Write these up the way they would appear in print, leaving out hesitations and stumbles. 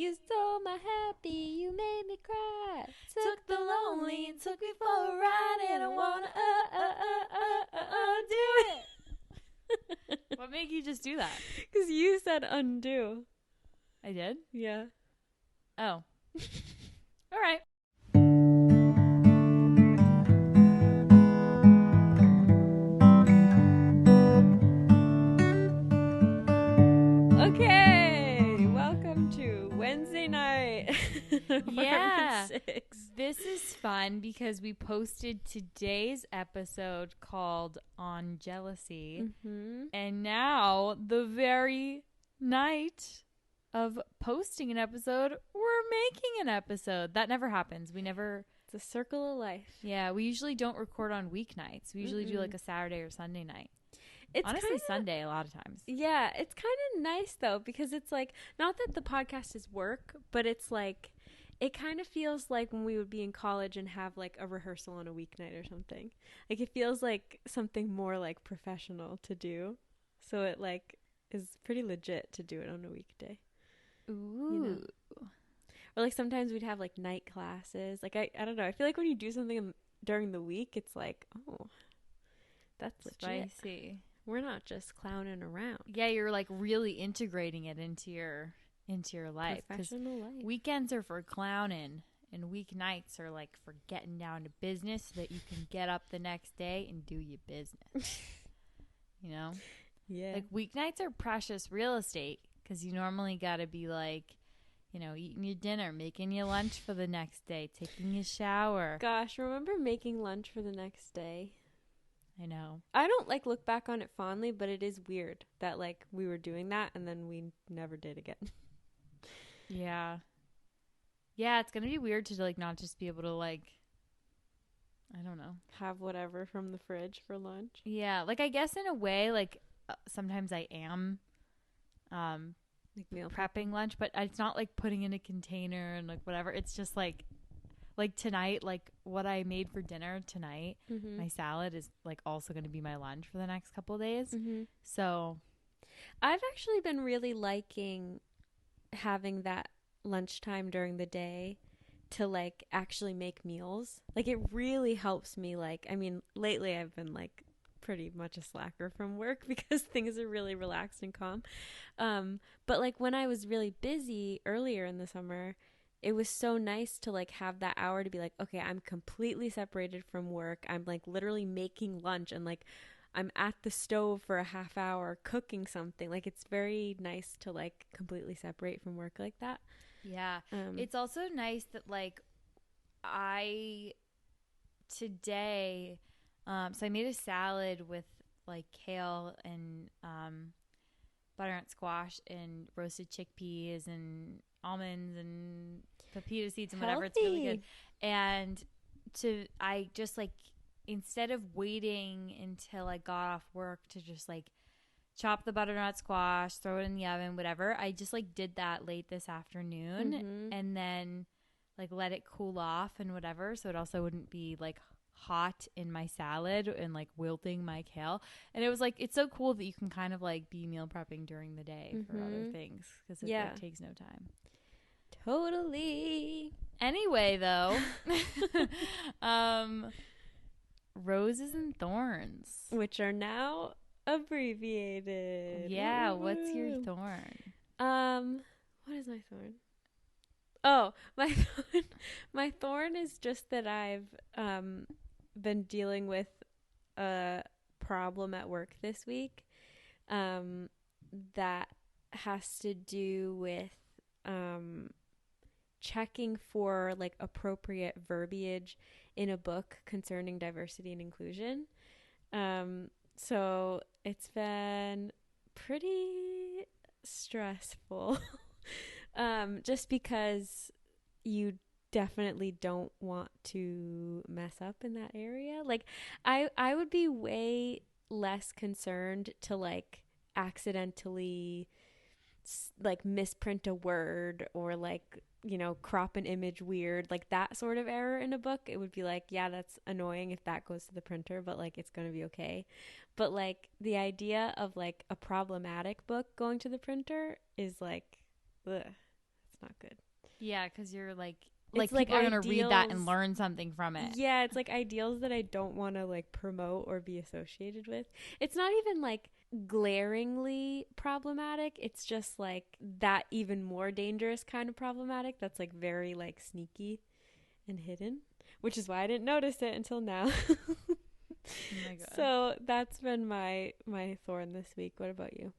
You stole my happy, you made me cry. Took the lonely and took me for a ride, and I wanna do it. What made you just do that? Because you said undo. I did? Yeah. Oh. All right. Okay, welcome to Wednesday night. Yeah. Apartment 6. This is fun because we posted today's episode called On Jealousy. Mm-hmm. And now, the very night of posting an episode, we're making an episode. That never happens. We never... It's a circle of life. Yeah, we usually don't record on weeknights. We usually do like a Saturday or Sunday night. It's honestly kinda, Sunday a lot of times. Yeah, it's kind of nice though, because it's like, not that the podcast is work, but it's like, it kind of feels like when we would be in college and have like a rehearsal on a weeknight or something. Like, it feels like something more like professional to do. So it like is pretty legit to do it on a weekday. Ooh. You know? Or like sometimes we'd have like night classes. Like, I don't know. I feel like when you do something during the week, it's like, oh, that's legit. Spicy. We're not just clowning around. Yeah, you're like really integrating it into your life. Professional life. Weekends are for clowning and weeknights are like for getting down to business so that you can get up the next day and do your business. You know? Yeah. Like, weeknights are precious real estate because you normally got to be like, you know, eating your dinner, making your lunch for the next day, taking a shower. Gosh, remember making lunch for the next day? I know. I don't like look back on it fondly, but it is weird that like we were doing that and then we never did again. Yeah. Yeah, it's going to be weird to like not just be able to like, I don't know, Have whatever from the fridge for lunch. Yeah, like I guess in a way, like sometimes I am Like meal prepping lunch, but it's not like putting in a container and like whatever. It's just like tonight, like what I made for dinner tonight, my salad is like also going to be my lunch for the next couple of days. So I've actually been really liking having that lunchtime during the day to like actually make meals. Like, it really helps me. Like, I mean, lately I've been like pretty much a slacker from work because things are really relaxed and calm. But like when I was really busy earlier in the summer, it was so nice to like have that hour to be like, okay, I'm completely separated from work. I'm like literally making lunch and like I'm at the stove for a half hour cooking something. Like, it's very nice to like completely separate from work like that. yeah, it's also nice that like today, so I made a salad with like kale and butternut squash and roasted chickpeas and almonds and pepita seeds and whatever. It's really good. And I just like, instead of waiting until I got off work to just like chop the butternut squash, throw it in the oven, whatever, I just like did that late this afternoon and then like let it cool off and whatever, so it also wouldn't be like hot in my salad and like wilting my kale. And it was like, it's so cool that you can kind of like be meal prepping during the day for other things because it like, takes no time. Totally. Anyway, though, roses and thorns, which are now abbreviated. Yeah. What's your thorn? What is my thorn? Oh, my thorn is just that I've been dealing with a problem at work this week that has to do with checking for like appropriate verbiage in a book concerning diversity and inclusion. So it's been pretty stressful. Just because you definitely don't want to mess up in that area. Like, I would be way less concerned to like accidentally like misprint a word or like, you know, crop an image weird, like that sort of error in a book. It would be like, yeah, that's annoying if that goes to the printer, but like it's going to be okay. But like the idea of like a problematic book going to the printer is like, ugh, it's not good. Yeah, because you're like It's people are gonna read that and learn something from it. Yeah, it's like ideals that I don't want to like promote or be associated with. It's not even like glaringly problematic. It's just like that even more dangerous kind of problematic that's like very like sneaky and hidden, which is why I didn't notice it until now. Oh my God. So that's been my thorn this week. What about you?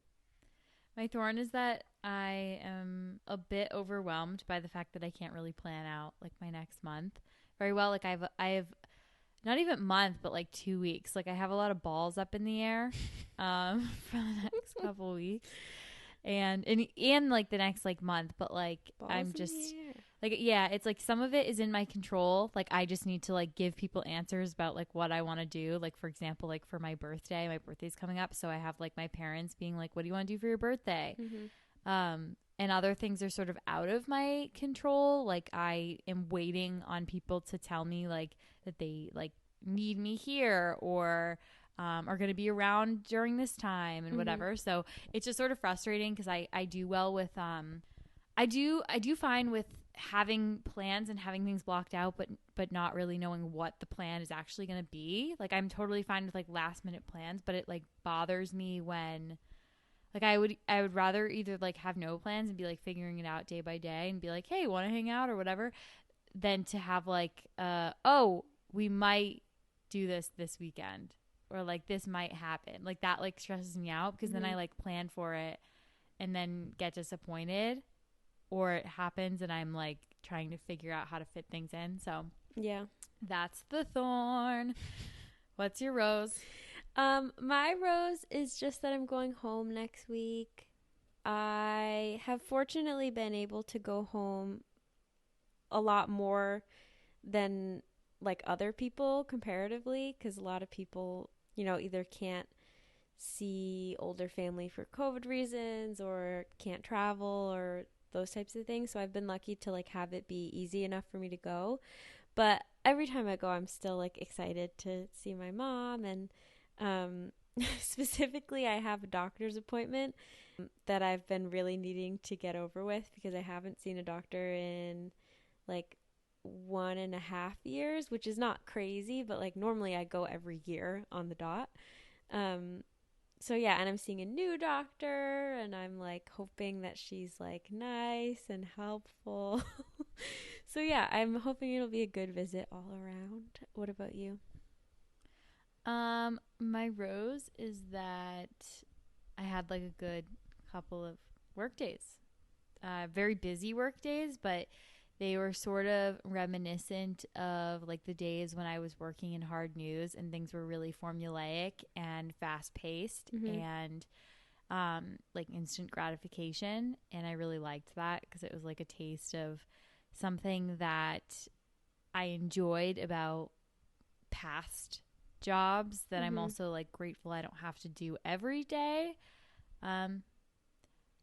My thorn is that I am a bit overwhelmed by the fact that I can't really plan out like my next month very well. Like I have not even month, but like 2 weeks. Like I have a lot of balls up in the air for the next couple weeks. And in like the next like month, but like Balls I'm in just the air. like, yeah, it's like some of it is in my control. Like I just need to like give people answers about like what I want to do. Like for example, like for my birthday's coming up, so I have like my parents being like, what do you want to do for your birthday? And other things are sort of out of my control. Like I am waiting on people to tell me like that they like need me here or are going to be around during this time and whatever. So it's just sort of frustrating because I do well with I do fine with having plans and having things blocked out, but not really knowing what the plan is actually going to be. Like I'm totally fine with like last minute plans, but it like bothers me when like I would rather either like have no plans and be like figuring it out day by day and be like, hey, want to hang out or whatever, than to have like oh, we might do this weekend or like this might happen. Like that like stresses me out because then I like plan for it and then get disappointed or it happens and I'm like trying to figure out how to fit things in. So Yeah. that's the thorn. What's your rose? My rose is just that I'm going home next week. I have fortunately been able to go home a lot more than like other people comparatively, because a lot of people, either can't see older family for COVID reasons or can't travel or those types of things. So I've been lucky to like have it be easy enough for me to go. But every time I go, I'm still like excited to see my mom. And specifically, I have a doctor's appointment that I've been really needing to get over with because I haven't seen a doctor in like 1.5 years, which is not crazy, but like normally I go every year on the dot. So yeah, and I'm seeing a new doctor and I'm like hoping that she's like nice and helpful. So yeah, I'm hoping it'll be a good visit all around. What about you? My rose is that I had like a good couple of work days. Very busy work days, but they were sort of reminiscent of like the days when I was working in hard news and things were really formulaic and fast paced and like instant gratification. And I really liked that because it was like a taste of something that I enjoyed about past jobs that I'm also like grateful I don't have to do every day.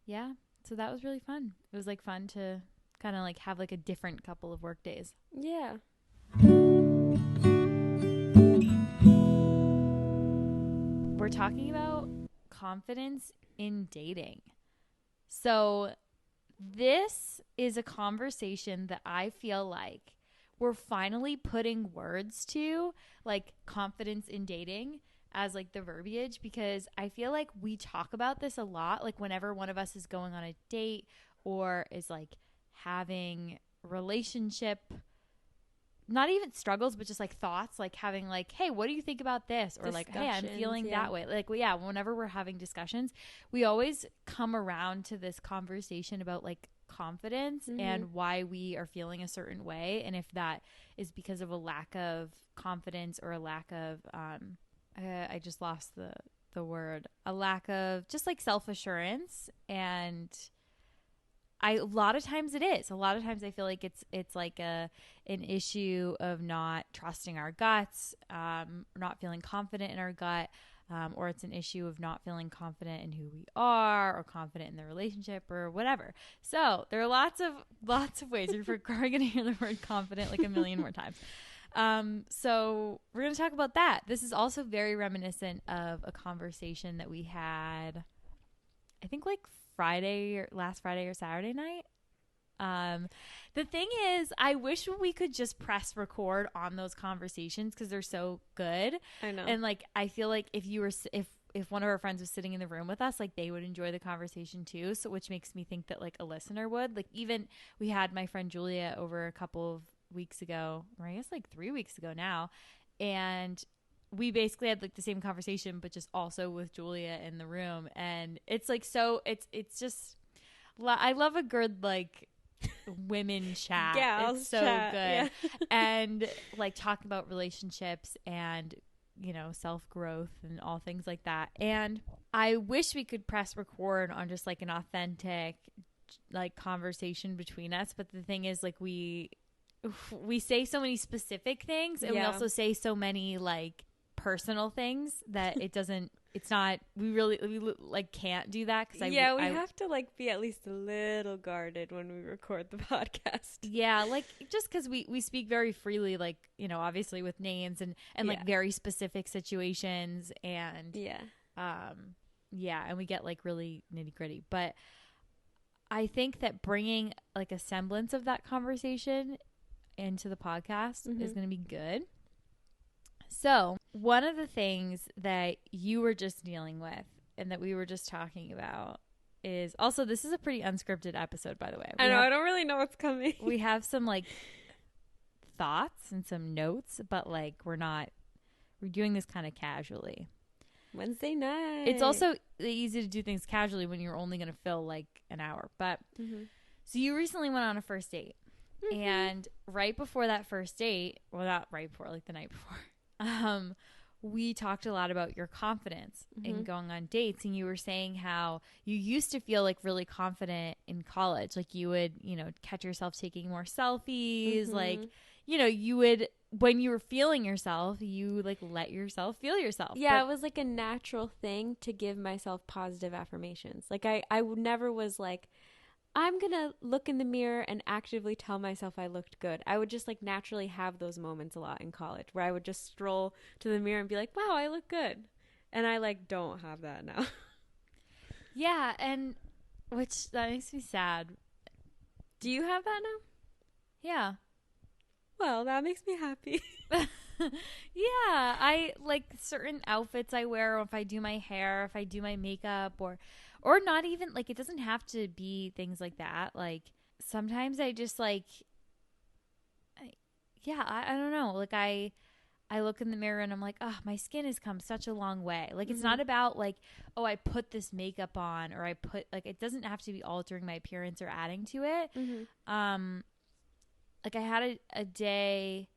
Yeah, so that was really fun. It was like fun to kind of like have like a different couple of work days. Yeah. We're talking about confidence in dating. So this is a conversation that I feel like we're finally putting words to, like confidence in dating as like the verbiage, because I feel like we talk about this a lot, like whenever one of us is going on a date or is like having relationship, not even struggles, but just like thoughts, like having like, hey, what do you think about this? Or like, hey, I'm feeling that way. Like, well, yeah, whenever we're having discussions, we always come around to this conversation about like confidence and why we are feeling a certain way. And if that is because of a lack of confidence or a lack of, I just lost the word, a lack of just like self-assurance. And a lot of times it is. A lot of times I feel like it's like an issue of not trusting our guts, not feeling confident in our gut, or it's an issue of not feeling confident in who we are or confident in the relationship or whatever. So there are lots of ways. You're probably going to hear the word confident like a million more times. So we're going to talk about that. This is also very reminiscent of a conversation that we had, I think like last Friday or Saturday night. The thing is, I wish we could just press record on those conversations because they're so good. I know. And like, I feel like if one of our friends was sitting in the room with us, like they would enjoy the conversation too. So, which makes me think that like a listener would. Like, even we had my friend Julia over a couple of weeks ago, or I guess like 3 weeks ago now, and we basically had like the same conversation, but just also with Julia in the room. And it's like, so it's just, I love a good like women chat. Gals it's so chat, good. yeah. And like talk about relationships and, you know, self-growth and all things like that. And I wish we could press record on just like an authentic like conversation between us. But the thing is, like, we say so many specific things, and we also say so many like personal things that we like can't do that because we have to like be at least a little guarded when we record the podcast. Yeah, like just because we speak very freely, like, you know, obviously with names and like very specific situations, and and we get like really nitty gritty. But I think that bringing like a semblance of that conversation into the podcast is going to be good. So one of the things that you were just dealing with and that we were just talking about is also, this is a pretty unscripted episode, by the way. I don't really know what's coming. We have some like thoughts and some notes, but like we're doing this kind of casually. Wednesday night. It's also easy to do things casually when you're only going to fill like an hour. But so you recently went on a first date. And right before that first date, well, not right before, like the night before, we talked a lot about your confidence in going on dates. And you were saying how you used to feel like really confident in college. Like you would, you know, catch yourself taking more selfies. Like, you know, you would, when you were feeling yourself, you like let yourself feel yourself. Yeah, it was like a natural thing to give myself positive affirmations. Like I never was like, I'm going to look in the mirror and actively tell myself I looked good. I would just like naturally have those moments a lot in college where I would just stroll to the mirror and be like, wow, I look good. And I like don't have that now. Yeah. And which that makes me sad. Do you have that now? Yeah. Well, that makes me happy. Yeah. I like certain outfits I wear, or if I do my hair, if I do my makeup, or not even like, it doesn't have to be things like that. Like sometimes I just like, I don't know. Like I look in the mirror and I'm like, oh, my skin has come such a long way. Like it's not about like, oh, I put this makeup on, or I put like, it doesn't have to be altering my appearance or adding to it. Like I had a day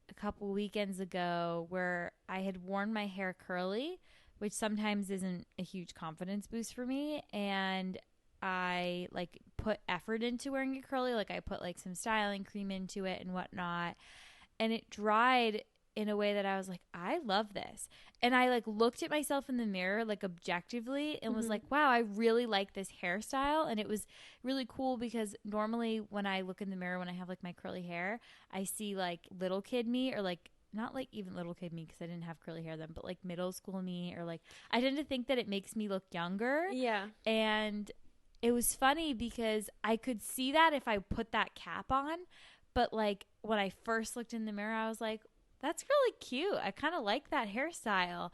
a couple weekends ago where I had worn my hair curly, which sometimes isn't a huge confidence boost for me. And I like put effort into wearing it curly. Like I put like some styling cream into it and whatnot. And it dried in a way that I was like, I love this. And I like looked at myself in the mirror, like objectively, and was like, wow, I really like this hairstyle. And it was really cool because normally when I look in the mirror, when I have like my curly hair, I see like little kid me, or like, not like even little kid me because I didn't have curly hair then, but like middle school me, or like I tend to think that it makes me look younger. Yeah. And it was funny because I could see that if I put that cap on, but like when I first looked in the mirror, I was like, that's really cute. I kind of like that hairstyle.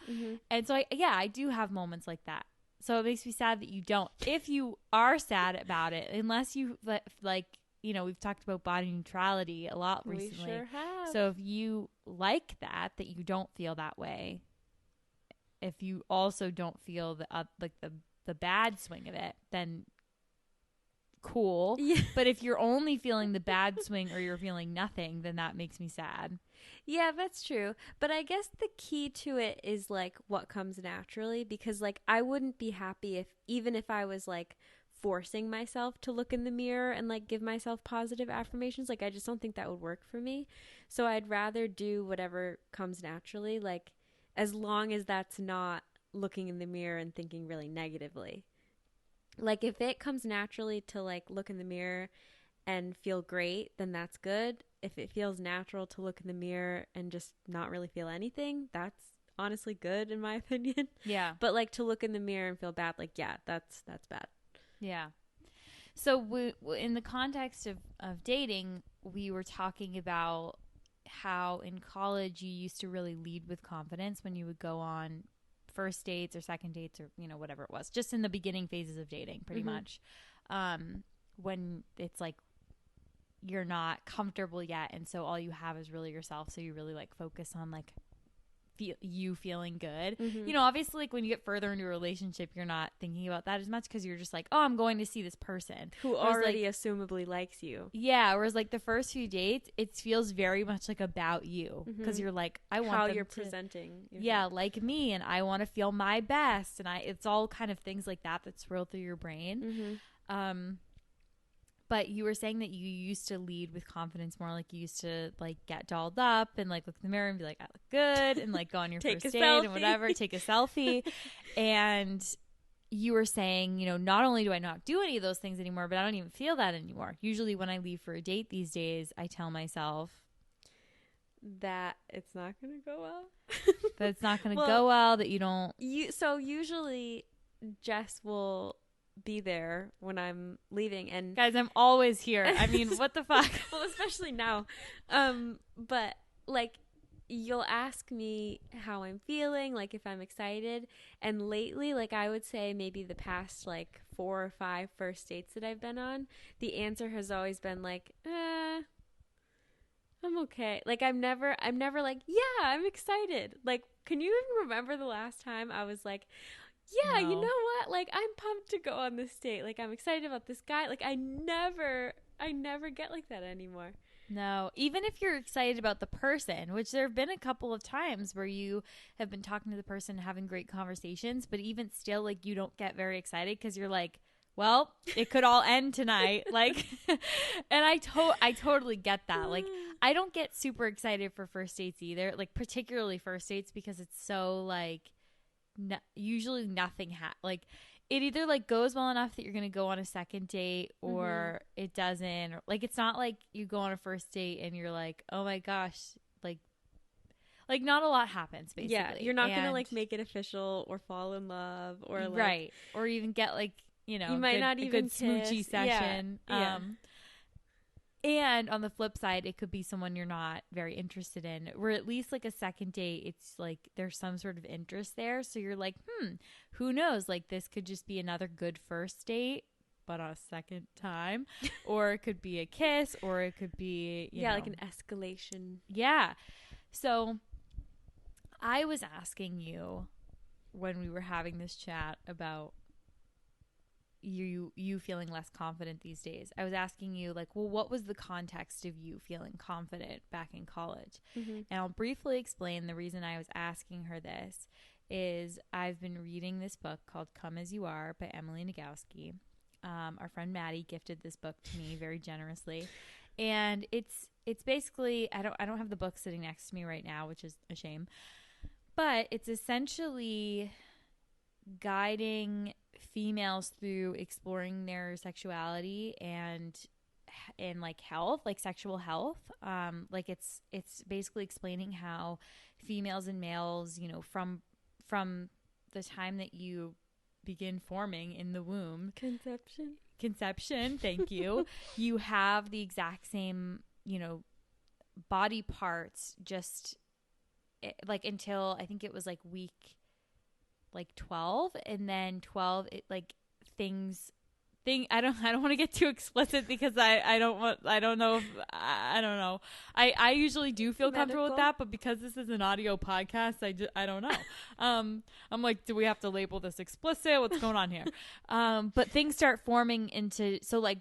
And so I do have moments like that. So it makes me sad that you don't. If you are sad about it, unless you like, you know, we've talked about body neutrality a lot recently. We sure have. So if you like that you don't feel that way, if you also don't feel the bad swing of it, then cool. Yeah. But if you're only feeling the bad swing, or you're feeling nothing, then that makes me sad. Yeah, that's true. But I guess the key to it is like what comes naturally, because like I wouldn't be happy even if I was like forcing myself to look in the mirror and like give myself positive affirmations. Like I just don't think that would work for me. So I'd rather do whatever comes naturally, like as long as that's not looking in the mirror and thinking really negatively. Like if it comes naturally to like look in the mirror and feel great, then that's good. If it feels natural to look in the mirror and just not really feel anything, that's honestly good in my opinion. Yeah. But like to look in the mirror and feel bad, like, yeah, that's bad. Yeah. So in the context of dating, we were talking about how in college you used to really lead with confidence when you would go on first dates or second dates or, whatever it was, just in the beginning phases of dating, pretty much. When it's like you're not comfortable yet. And so all you have is really yourself. So you really like focus on like you feeling good. Obviously, like when you get further into a relationship, you're not thinking about that as much because you're just like, oh, I'm going to see this person who already assumably likes you. Yeah, whereas like the first few dates, it feels very much like about you because you're like, I want how them you're to, presenting yourself. Like me, and I want to feel my best, and it's all kind of things like that swirl through your brain. But you were saying that you used to lead with confidence more, like you used to like get dolled up and like look in the mirror and be like, I look good, and like go on your first date and whatever, take a selfie. And you were saying, not only do I not do any of those things anymore, but I don't even feel that anymore. Usually when I leave for a date these days, I tell myself that it's not going to go well. That it's not going to go well, that you don't. So usually Jess will be there when I'm leaving, and guys, I'm always here. I mean, what the fuck? Well, especially now. But like, you'll ask me how I'm feeling, like if I'm excited, and lately, like I would say maybe the past like 4 or 5 first dates that I've been on, the answer has always been like, I'm okay. Like I'm never like, yeah, I'm excited. Like, can you even remember the last time I was like, yeah, no. You know what? Like, I'm pumped to go on this date. Like, I'm excited about this guy. Like, I never get like that anymore. No, even if you're excited about the person, which there have been a couple of times where you have been talking to the person, having great conversations, but even still, like, you don't get very excited because you're like, well, it could all end tonight. Like, and I totally get that. Like, I don't get super excited for first dates either. Like, particularly first dates, because it's so like, usually nothing like it either like goes well enough that you're gonna go on a second date or it doesn't, or like it's not like you go on a first date and you're like, oh my gosh, like not a lot happens basically. Yeah, you're not gonna like make it official or fall in love or like, right, or even get like you might not even a good smoochy session. Yeah. And on the flip side, it could be someone you're not very interested in, or at least like a second date, it's like there's some sort of interest there. So you're like, who knows? Like this could just be another good first date, but on a second time. Or it could be a kiss, or it could be, you know, like an escalation. Yeah. So I was asking you when we were having this chat about you feeling less confident these days. I was asking you like, well, what was the context of you feeling confident back in college? And I'll briefly explain the reason I was asking her this is I've been reading this book called Come As You Are by Emily Nagowski. Our friend Maddie gifted this book to me very generously, and it's basically I don't have the book sitting next to me right now, which is a shame, but it's essentially guiding females through exploring their sexuality and like health, like sexual health. Like it's basically explaining how females and males, you know, from the time that you begin forming in the womb, conception, thank you, you have the exact same, you know, body parts, just like until I think it was like week like 12, and then 12 it like I don't want to get too explicit because I don't know. I usually do feel comfortable with that, but because this is an audio podcast, I don't know. I'm like, do we have to label this explicit? What's going on here? But things start forming into, so like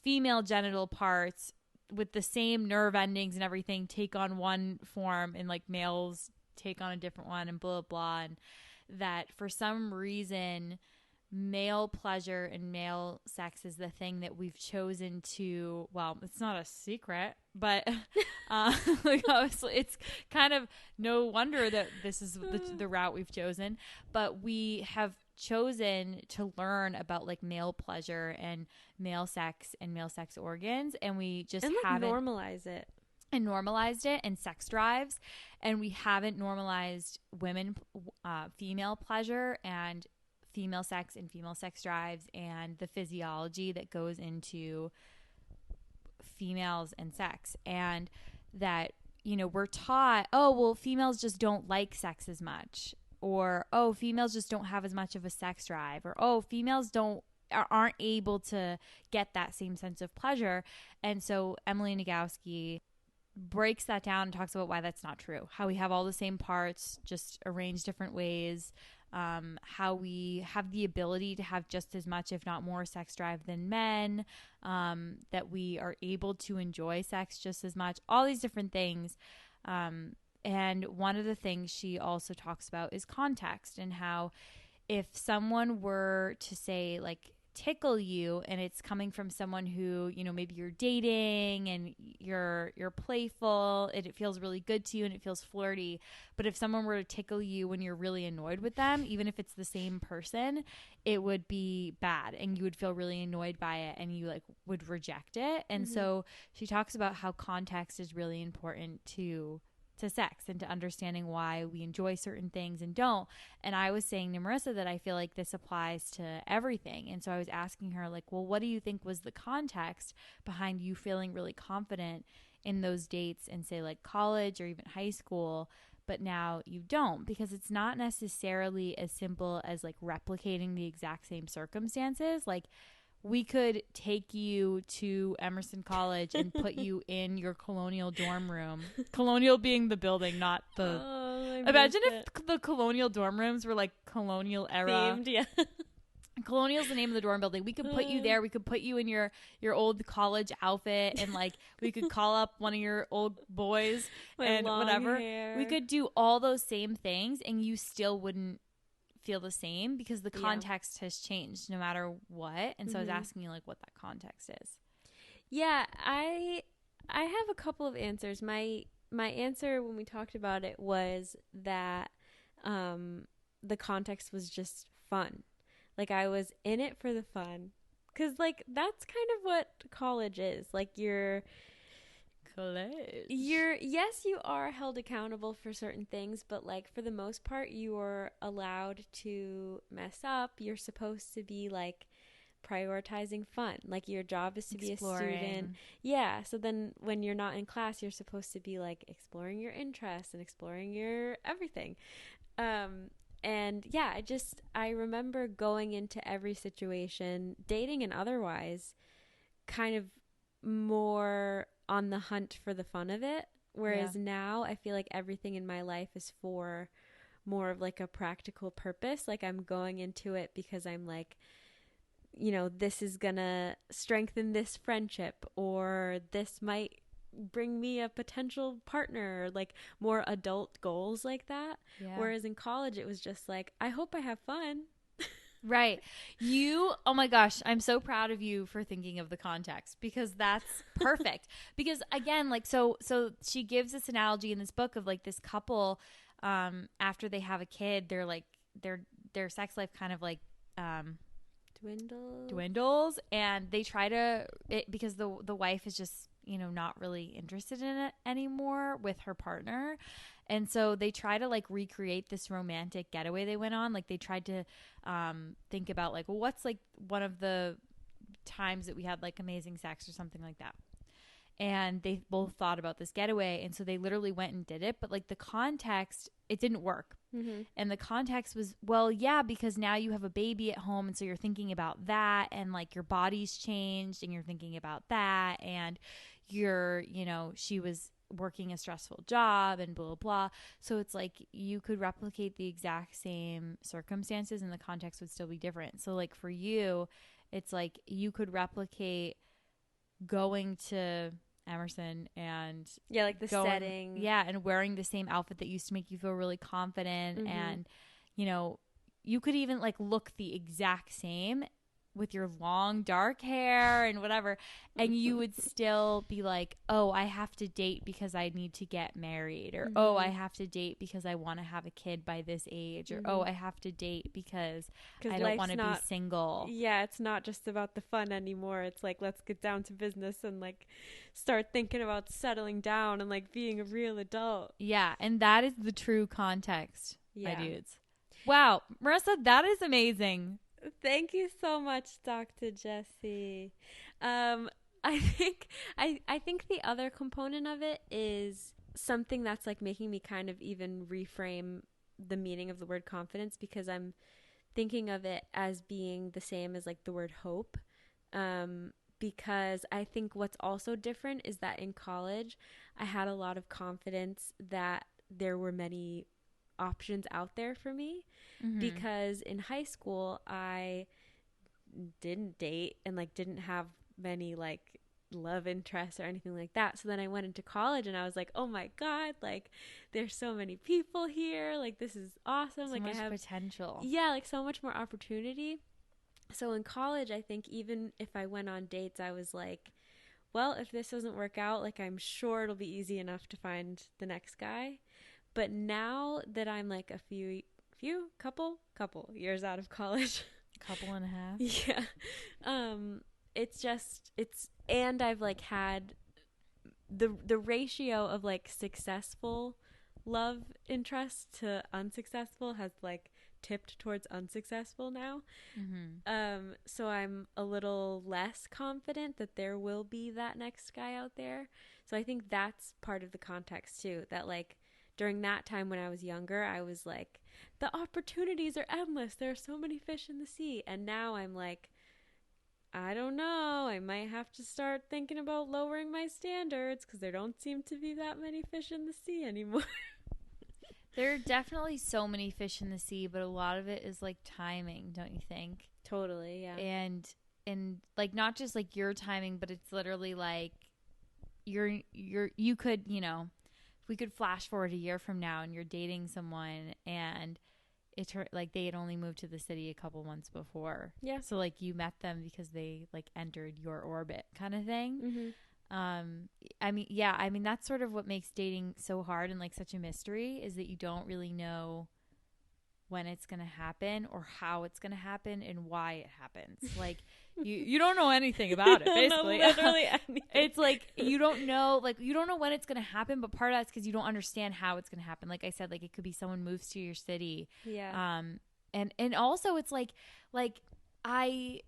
female genital parts with the same nerve endings and everything take on one form, and like males take on a different one, and blah blah, and that for some reason male pleasure and male sex is the thing that we've chosen to, well, it's not a secret, but like obviously it's kind of no wonder that this is the route we've chosen, but we have chosen to learn about like male pleasure and male sex and male sex organs, and we just haven't normalized it and sex drives, and we haven't normalized female pleasure and female sex and female sex drives and the physiology that goes into females and sex, and that, you know, we're taught, oh, well, females just don't like sex as much, or, oh, females just don't have as much of a sex drive, or, oh, females aren't able to get that same sense of pleasure. And so Emily Nagowski breaks that down and talks about why that's not true. How we have all the same parts, just arranged different ways. How we have the ability to have just as much, if not more, sex drive than men. That we are able to enjoy sex just as much. All these different things. And one of the things she also talks about is context, and how if someone were to say, like, tickle you, and it's coming from someone who, you know, maybe you're dating and you're playful and it feels really good to you and it feels flirty, but if someone were to tickle you when you're really annoyed with them, even if it's the same person, it would be bad and you would feel really annoyed by it and you, like, would reject it. And so she talks about how context is really important to sex and to understanding why we enjoy certain things and don't. And I was saying to Marissa that I feel like this applies to everything. And so I was asking her, like, well, what do you think was the context behind you feeling really confident in those dates in, say, like, college or even high school, but now you don't? Because it's not necessarily as simple as, like, replicating the exact same circumstances. Like, we could take you to Emerson College and put you in your colonial dorm room. Colonial being the building, not the... Oh, imagine if the colonial dorm rooms were, like, colonial era. Themed, yeah. Colonial's the name of the dorm building. We could put you there. We could put you in your old college outfit, and, like, we could call up one of your old boys and whatever. Hair. We could do all those same things, and you still wouldn't feel the same because the context has changed no matter what. And so I was asking you, like, what that context is. Yeah, I have a couple of answers. My answer when we talked about it was that the context was just fun. Like, I was in it for the fun, because, like, that's kind of what college is. Like, yes, you are held accountable for certain things, but, like, for the most part, you are allowed to mess up. You're supposed to be, like, prioritizing fun. Like, your job is to be a student. Yeah. So then when you're not in class, you're supposed to be, like, exploring your interests and exploring your everything. And yeah, I remember going into every situation, dating and otherwise, kind of more on the hunt for the fun of it. Whereas now I feel like everything in my life is for more of, like, a practical purpose. Like, I'm going into it because I'm like, you know, this is gonna strengthen this friendship, or this might bring me a potential partner, like, more adult goals like that. Whereas in college it was just like, I hope I have fun. Right. Oh my gosh, I'm so proud of you for thinking of the context, because that's perfect. Because again, like, so she gives this analogy in this book of, like, this couple, after they have a kid, they're like, their sex life kind of, like, dwindles, and they try to, because the wife is just, you know, not really interested in it anymore with her partner. And so they try to, like, recreate this romantic getaway they went on. Like, they tried to think about, like, well, what's, like, one of the times that we had, like, amazing sex or something like that. And they both thought about this getaway. And so they literally went and did it. But, like, the context, it didn't work. And the context was, well, yeah, because now you have a baby at home. And so you're thinking about that. And, like, your body's changed and you're thinking about that. And she was working a stressful job and blah, blah, blah. So it's like you could replicate the exact same circumstances and the context would still be different. So, like, for you, it's like you could replicate going to Emerson and like the setting. And wearing the same outfit that used to make you feel really confident. And, you know, you could even, like, look the exact same with your long dark hair and whatever, and you would still be like, oh, I have to date because I need to get married, or oh, I have to date because I want to have a kid by this age, or oh, I have to date because I don't want to be single. Yeah, it's not just about the fun anymore. It's like, let's get down to business and, like, start thinking about settling down and, like, being a real adult. Yeah, and that is the true context, my dudes. Wow, Marissa, that is amazing. Thank you so much, Dr. Jessie. I think I think the other component of it is something that's like making me kind of even reframe the meaning of the word confidence, because I'm thinking of it as being the same as like the word hope. Because I think what's also different is that in college, I had a lot of confidence that there were many options out there for me, Mm-hmm. because in high school I didn't date and like didn't have many like love interests or anything like that. So then I went into college and I was like, "Oh my god, like there's so many people here. Like this is awesome. So Like I much have potential. yeah, like so much more opportunity." So in college, I think even if I went on dates, I was like, "Well, if this doesn't work out, like I'm sure it'll be easy enough to find the next guy." But now that I'm like a couple years out of college, Couple and a half. yeah. It's just it's and I've like had the ratio of like successful love interest to unsuccessful has like tipped towards unsuccessful now. Mm-hmm. So I'm a little less confident that there will be that next guy out there. So I think that's part of the context too. That like during that time when I was younger, I was like, the opportunities are endless. There are so many fish in the sea. And now I'm like, I don't know. I might have to start thinking about lowering my standards because there don't seem to be that many fish in the sea anymore. There are definitely so many fish in the sea, but a lot of it is like timing, don't you think? Totally, yeah. And like not just like your timing, but it's literally like you could, if we could flash forward a year from now and you're dating someone and it's like they had only moved to the city a couple months before. Yeah. So like you met them because they like entered your orbit kind of thing. Mm-hmm. I mean that's sort of what makes dating so hard and like such a mystery, is that you don't really know when it's going to happen or how it's going to happen and why it happens. Like you don't know anything about it, basically. Literally anything. It's like you don't know when it's going to happen, but part of that's because you don't understand how it's going to happen. Like I said, like it could be someone moves to your city. Yeah. And also it's like my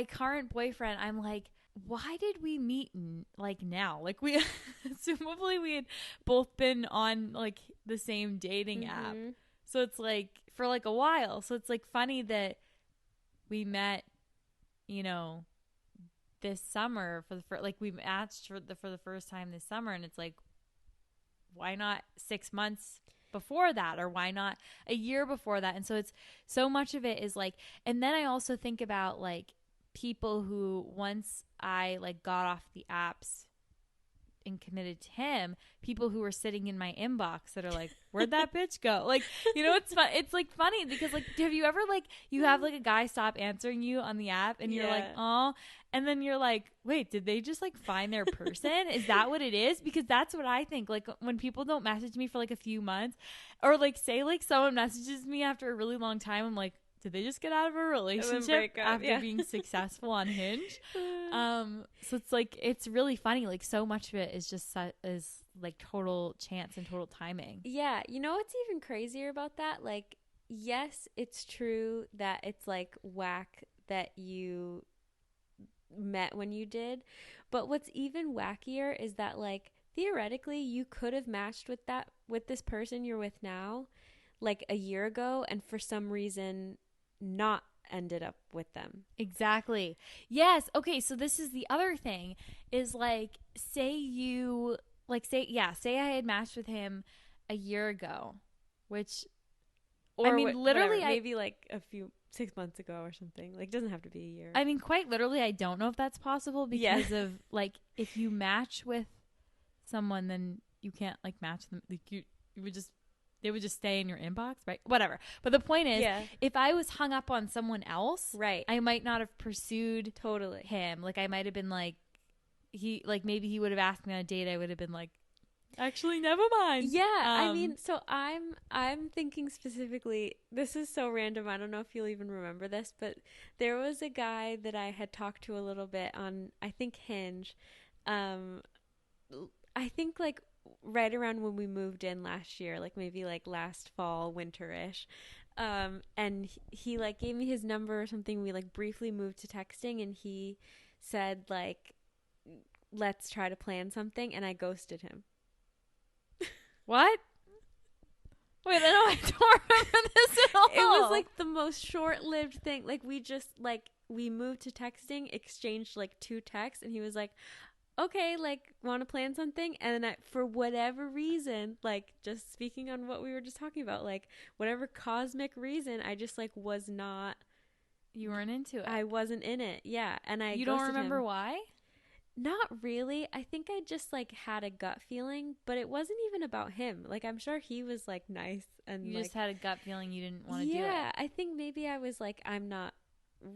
current boyfriend, I'm like, why did we meet like now? Like we assumably we had both been on like the same dating app. So it's like for like a while. So it's like funny that we met, this summer like we matched for the first time this summer, and it's like, why not 6 months before that, or why not a year before that? And so it's so much of it is like, and then I also think about like people who, once I like got off the apps and committed to him, people who were sitting in my inbox that are like, where'd that bitch go? Like, it's fun. It's like funny because like, have you ever like, you have like a guy stop answering you on the app and you're like, oh, and then you're like, wait, did they just like find their person? Is that what it is? Because that's what I think. Like when people don't message me for like a few months, or like say like someone messages me after a really long time, I'm like, did they just get out of a relationship after being successful on Hinge? So it's like, it's really funny. Like so much of it is just is like total chance and total timing. Yeah. You know what's even crazier about that? Like, yes, it's true that it's like whack that you met when you did. But what's even wackier is that like theoretically you could have matched with this person you're with now like a year ago, and for some reason not ended up with them. Exactly. Yes. Okay. So this is the other thing is like, say I had matched with him a year ago, which or I mean, literally, maybe like a few 6 months ago or something. Like, doesn't have to be a year. I mean, quite literally, I don't know if that's possible because of like, if you match with someone, then you can't like match them. Like they would just stay in your inbox, right? Whatever. But the point is, if I was hung up on someone else, right, I might not have pursued him. Like I might have been like, maybe he would have asked me on a date. I would have been like, actually, never mind. Yeah, I mean, so I'm thinking specifically, this is so random, I don't know if you'll even remember this, but there was a guy that I had talked to a little bit on, I think, Hinge. I think like right around when we moved in last year, like maybe like last fall, winterish. And he like gave me his number or something. We like briefly moved to texting, and he said like, let's try to plan something, and I ghosted him. What? Wait, I don't remember this at all. It was like the most short-lived thing. Like we moved to texting, exchanged like 2 texts, and he was like, okay, like, want to plan something? And then for whatever reason, like, just speaking on what we were just talking about, like, whatever cosmic reason, I just like was not. You weren't into it. I wasn't in it. Yeah, and I. You don't remember why? Not really. I think I just like had a gut feeling, but it wasn't even about him. Like, I'm sure he was like nice, and you like, just had a gut feeling you didn't want to do it. Yeah, I think maybe I was like, I'm not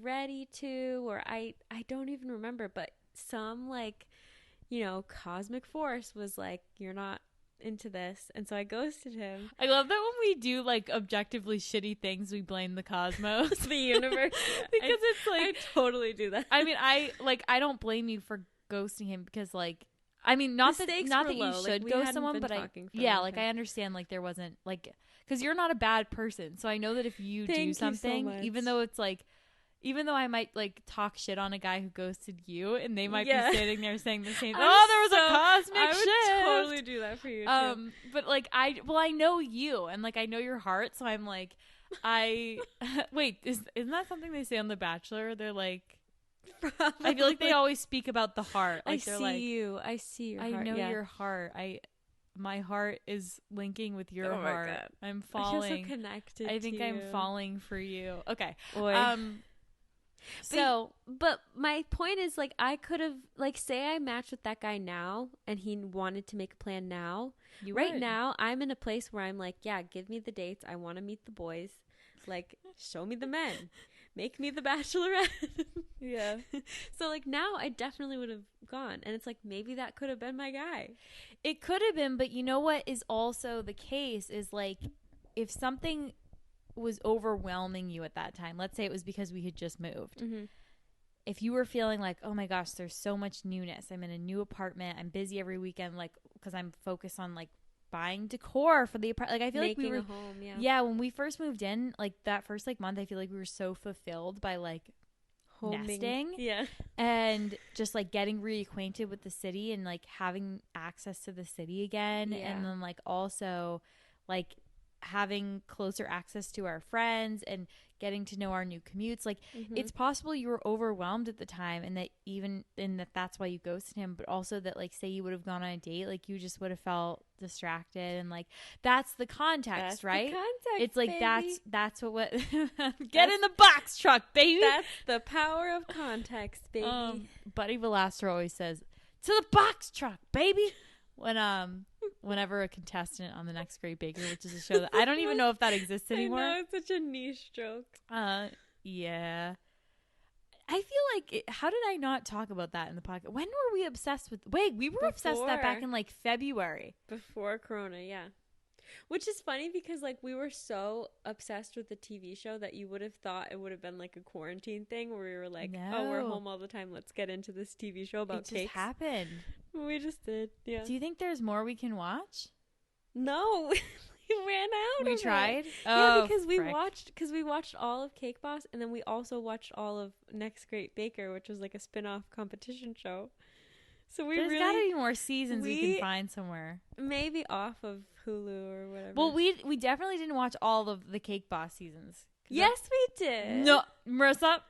ready to, or I don't even remember, but some like, you know, cosmic force was like, you're not into this, and so I ghosted him. I love that when we do like objectively shitty things, we blame the cosmos, the universe, because it's like I totally do that. I mean, I don't blame you for ghosting him, because like, I mean, not that you should ghost someone, but I understand like there wasn't like, because you're not a bad person, so I know that if you do something, so even though it's like, even though I might like talk shit on a guy who ghosted you, and they might be sitting there saying the same. There was a cosmic shift. I would totally do that for you too. But like I know you, and like I know your heart, so I'm like, wait, isn't that something they say on The Bachelor? They're like, probably. I feel like they always speak about the heart. Like, I see your heart. I know your heart. My heart is linking with your heart. God. I'm falling. I feel so connected. I think I'm falling for you. Okay. Boy. But my point is, like, I could have, like, say I matched with that guy now and he wanted to make a plan now. Now, I'm in a place where I'm like, yeah, give me the dates. I want to meet the boys. Like, show me the men. Make me the bachelorette. Yeah. So, like, now I definitely would have gone. And it's like, maybe that could have been my guy. It could have been, but you know what is also the case is, like, if something was overwhelming you at that time, let's say it was because we had just moved, if you were feeling like, oh my gosh, there's so much newness, I'm in a new apartment, I'm busy every weekend, like, because I'm focused on like buying decor for the apartment, like I feel making like we were a home, when we first moved in, like that first like month, I feel like we were so fulfilled by like nesting and just like getting reacquainted with the city and like having access to the city again, and then like also like having closer access to our friends and getting to know our new commutes. Like it's possible you were overwhelmed at the time, and that's why you ghosted him, but also that like say you would have gone on a date, like you just would have felt distracted, and like that's the context, right? The context, it's like baby. that's what get in the box truck, baby. That's the power of context, baby. Buddy Velastro always says, to the box truck, baby, whenever a contestant on The Next Great Baker, which is a show that I don't even know if that exists anymore. I know, it's such a niche joke. Yeah. I feel like, how did I not talk about that in the podcast? When were we obsessed with, we were obsessed with that back in like February. Before Corona, yeah. Which is funny because like we were so obsessed with the TV show that you would have thought it would have been like a quarantine thing where we were like, oh, we're home all the time, let's get into this TV show about cakes. It just happened. We just did, yeah. Do you think there's more we can watch? No. We ran out. We tried? Yeah, because we watched all of Cake Boss, and then we also watched all of Next Great Baker, which was like a spin-off competition show. So there's gotta be more seasons we can find somewhere. Maybe off of Hulu or whatever. Well, we definitely didn't watch all of the Cake Boss seasons. Yes, we did. No, Marissa,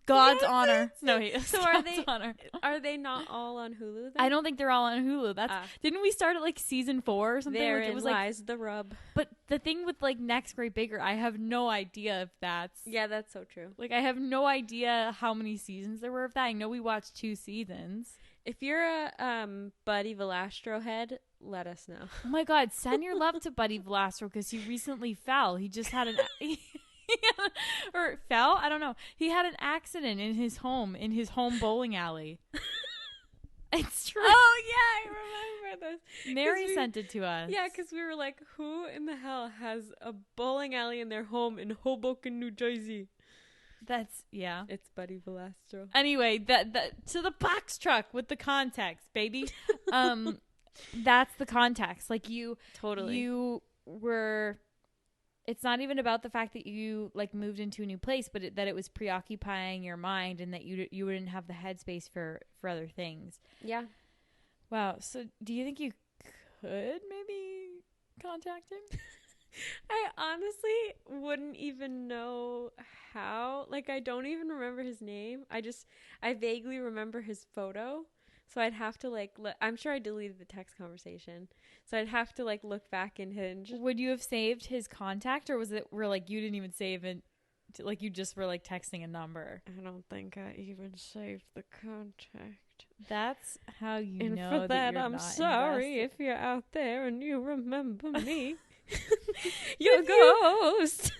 God's honor. No, so are they not all on Hulu then? I don't think they're all on Hulu. Didn't we start at like season 4 or something? Therein lies the rub. But the thing with like Next Great Baker, I have no idea if that's... Yeah, that's so true. Like I have no idea how many seasons there were of that. I know we watched 2 seasons. If you're a Buddy Velastro head, let us know. Oh my God, send your love to Buddy Velastro because he recently fell. He just had an... or fell? I don't know. He had an accident in his home bowling alley. It's true. Oh, yeah, I remember this. Mary sent it to us. Yeah, because we were like, who in the hell has a bowling alley in their home in Hoboken, New Jersey? It's Buddy Velastro. Anyway, that to the box truck with the context, baby. that's the context. Like Totally. you were, it's not even about the fact that you like moved into a new place, but that it was preoccupying your mind and that you wouldn't have the headspace for other things. Yeah. Wow. So do you think you could maybe contact him? I honestly wouldn't even know how. Like, I don't even remember his name. I vaguely remember his photo. So I'd have to, like, I'm sure I deleted the text conversation. So I'd have to, like, look back in Hinge. Would you have saved his contact, or was it where, like, you didn't even save it? Like, you just were, like, texting a number? I don't think I even saved the contact. That's how you and know for that you're I'm not sorry invested. if you're out there and you remember me. You're a ghost.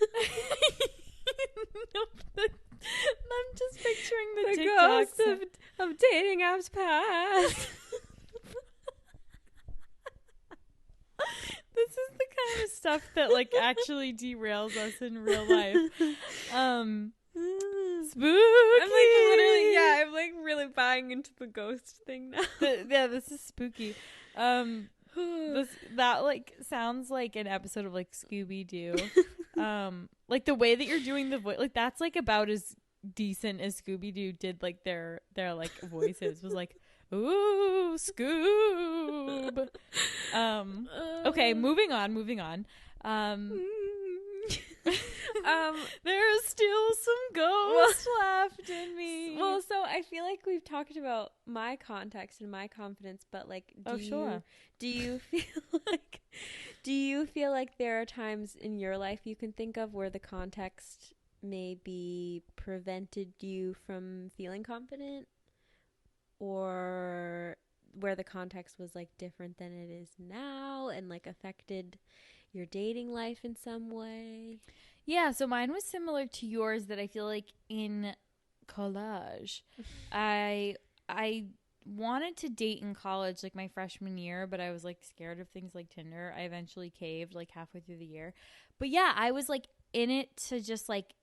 I'm just picturing the ghost TikToks. of dating apps past. This is the kind of stuff that like actually derails us in real life. Spooky. I'm like really buying into the ghost thing now. Yeah, this is spooky. That like sounds like an episode of like Scooby-Doo. Like the way that you're doing the voice, like that's like about as decent as Scooby-Doo did like their like voices. Was like, ooh, Scoob. Okay, moving on. There's still some ghosts left in me. Well, so I feel like we've talked about my context and my confidence, but like, do you feel like there are times in your life you can think of where the context maybe prevented you from feeling confident, or where the context was like different than it is now and like affected your dating life in some way? Yeah, so mine was similar to yours, that I feel like in college, I wanted to date in college like my freshman year, but I was like scared of things like Tinder. I eventually caved like halfway through the year. But yeah, I was like in it to just like,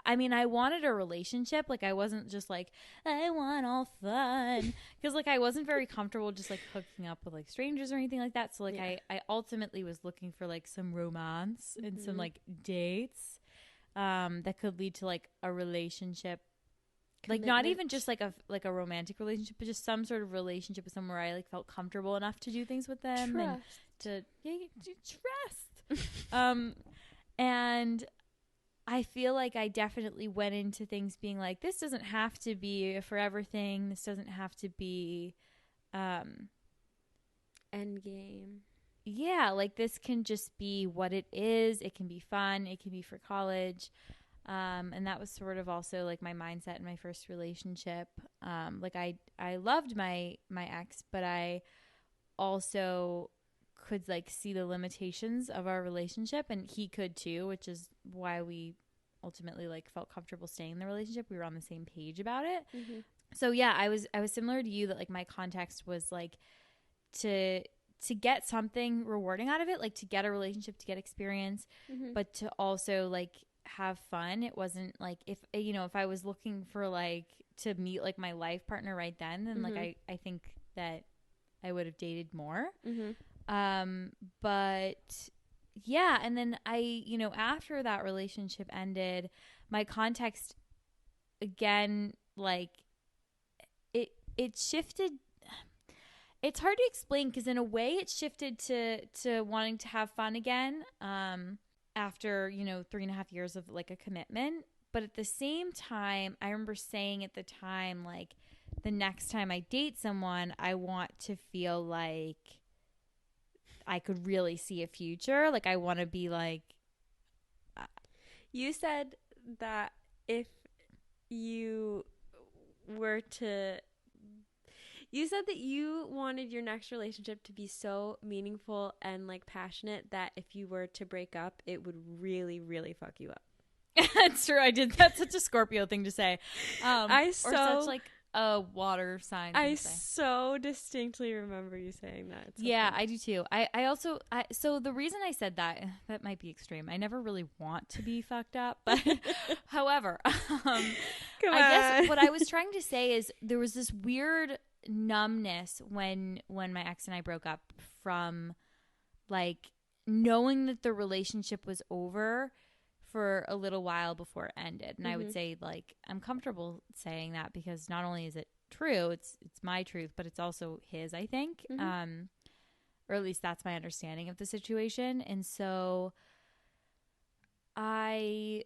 I mean, I wanted a relationship. Like, I wasn't just like, I want all fun. Because, like, I wasn't very comfortable just, like, hooking up with, like, strangers or anything like that. So, like, yeah. I ultimately was looking for, like, some romance and some, like, dates that could lead to, like, a relationship. Commitment. Like, not even just, like, a romantic relationship, but just some sort of relationship with someone where I, like, felt comfortable enough to do things with them. Trust. Trust. And I feel like I definitely went into things being like, this doesn't have to be a forever thing. This doesn't have to be endgame. Yeah, like this can just be what it is. It can be fun. It can be for college. And that was sort of also like my mindset in my first relationship. Like I loved my ex, but I also could like see the limitations of our relationship, and he could too, which is why we ultimately like felt comfortable staying in the relationship. We were on the same page about it. Mm-hmm. So yeah, I was similar to you, that like my context was like to get something rewarding out of it, like to get a relationship, to get experience, mm-hmm. but to also like have fun. It wasn't like if I was looking for like to meet like my life partner right then mm-hmm. like I think that I would have dated more. Mm-hmm. But yeah, and then after that relationship ended, my context again, like it shifted. It's hard to explain because in a way it shifted to wanting to have fun again, after, 3.5 years of like a commitment. But at the same time, I remember saying at the time, like, the next time I date someone, I want to feel like I could really see a future. Like, I want to be like... You said that if you were to... You said that you wanted your next relationship to be so meaningful and, like, passionate that if you were to break up, it would really, really fuck you up. That's true. I did. That's such a Scorpio thing to say. Or such, like, a water sign. I so distinctly remember you saying that. Yeah, I do too. I also so the reason I said that might be extreme. I never really want to be fucked up, but however, I guess what I was trying to say is there was this weird numbness when my ex and I broke up from like knowing that the relationship was over for a little while before it ended. And I would say, like, I'm comfortable saying that because not only is it true, it's my truth, but it's also his, I think. Or at least that's my understanding of the situation. And so I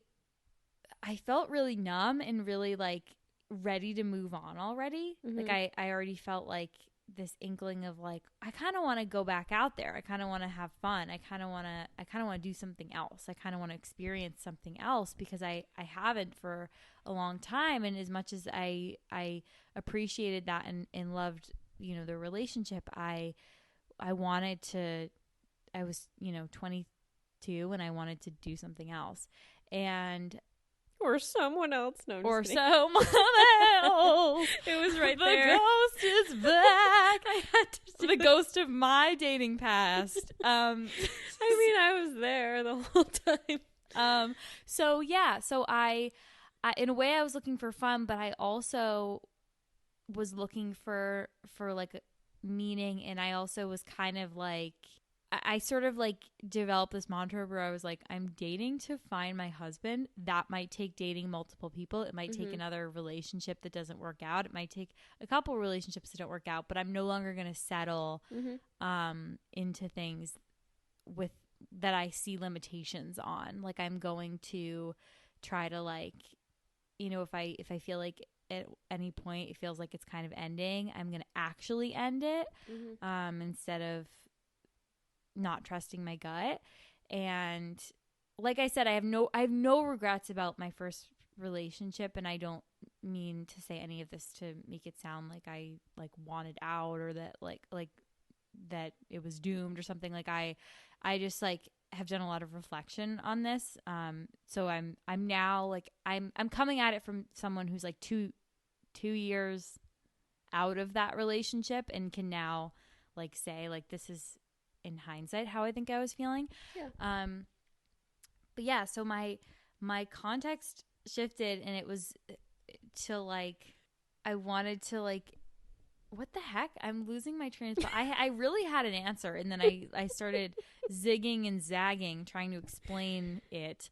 felt really numb and really like ready to move on already. Like I already felt like this inkling of like, I kind of want to go back out there. I kind of want to have fun. I kind of want to do something else. I kind of want to experience something else because I haven't for a long time. And as much as I appreciated that and loved, you know, the relationship, I wanted to, I was, you know, 22 and I wanted to do something else. And or someone else. No, I'm or just kidding. someone else. It was right the there. The ghost is back. I had to the ghost of my dating past. I mean, I was there the whole time. So yeah. So I in a way I was looking for fun, but I also was looking for like meaning, and I also was kind of like, I sort of like developed this mantra where I was like, I'm dating to find my husband. That might take dating multiple people. It might take another relationship that doesn't work out. It might take a couple relationships that don't work out, but I'm no longer going to settle into things with that I see limitations on. Like I'm going to try to like, you know, if I feel like at any point it feels like it's kind of ending, I'm going to actually end it instead of not trusting my gut. And like I said, I have no regrets about my first relationship, and I don't mean to say any of this to make it sound like I like wanted out or that like that it was doomed or something. Like I just like have done a lot of reflection on this. So I'm now like I'm coming at it from someone who's like two years out of that relationship and can now like say like this is in hindsight how I think I was feeling. Yeah. But yeah, so my context shifted, and it was to like I wanted to like, what the heck? I'm losing my train of thought. I really had an answer, and then I started zigging and zagging trying to explain it.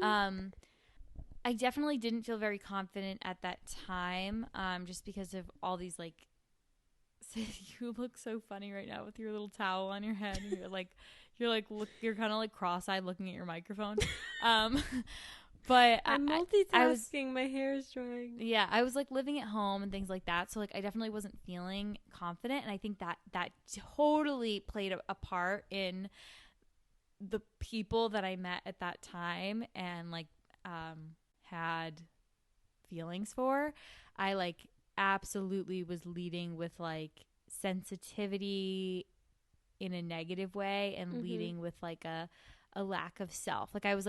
I definitely didn't feel very confident at that time, just because of all these like, you look so funny right now with your little towel on your head, and you're kind of like cross-eyed looking at your microphone. But I'm multitasking. My hair is drying. Yeah, I was like living at home and things like that, so like I definitely wasn't feeling confident, and I think that totally played a part in the people that I met at that time and like had feelings for. I like absolutely was leading with like sensitivity in a negative way and leading with like a lack of self. Like I was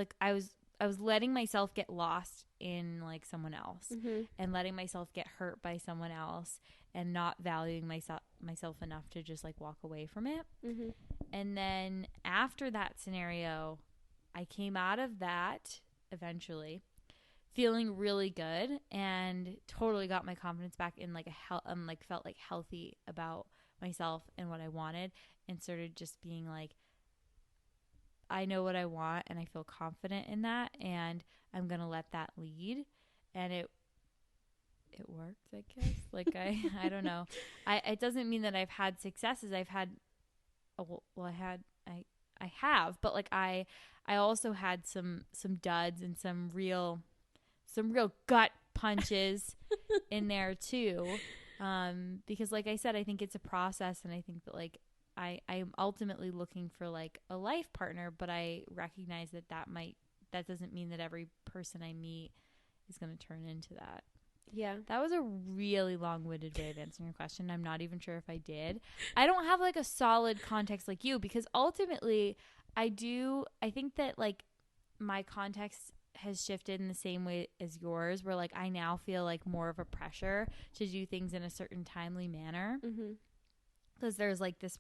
letting myself get lost in like someone else and letting myself get hurt by someone else and not valuing myself enough to just like walk away from it. And then after that scenario, I came out of that eventually feeling really good and totally got my confidence back in like felt like healthy about myself and what I wanted, and started just being like, I know what I want and I feel confident in that, and I'm going to let that lead. And it worked, I guess. Like I don't know. It doesn't mean that I've had successes. I've had I have, but like I also had some duds and some real gut punches in there too. Because like I said, I think it's a process, and I think that like I'm ultimately looking for like a life partner, but I recognize that doesn't mean that every person I meet is going to turn into that. Yeah. That was a really long-winded way of answering your question. I'm not even sure if I did. I don't have like a solid context like you, because ultimately I think that like my context has shifted in the same way as yours, where like I now feel like more of a pressure to do things in a certain timely manner. Because there's like this,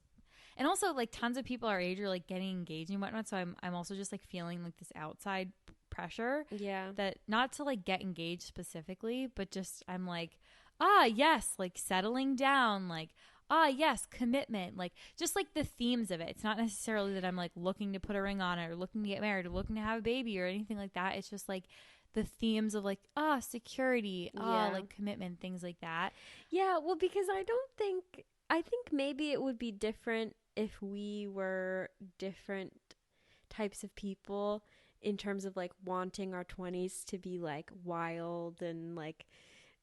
and also like tons of people our age are like getting engaged and whatnot. So I'm also just like feeling like this outside pressure. Yeah. That not to like get engaged specifically, but just I'm like, yes, like settling down, like, yes, commitment, like just like the themes of it. It's not necessarily that I'm like looking to put a ring on it or looking to get married or looking to have a baby or anything like that. It's just like the themes of like, security, Yeah. like commitment, things like that. Yeah, well, because I think maybe it would be different if we were different types of people in terms of like wanting our 20s to be like wild and like,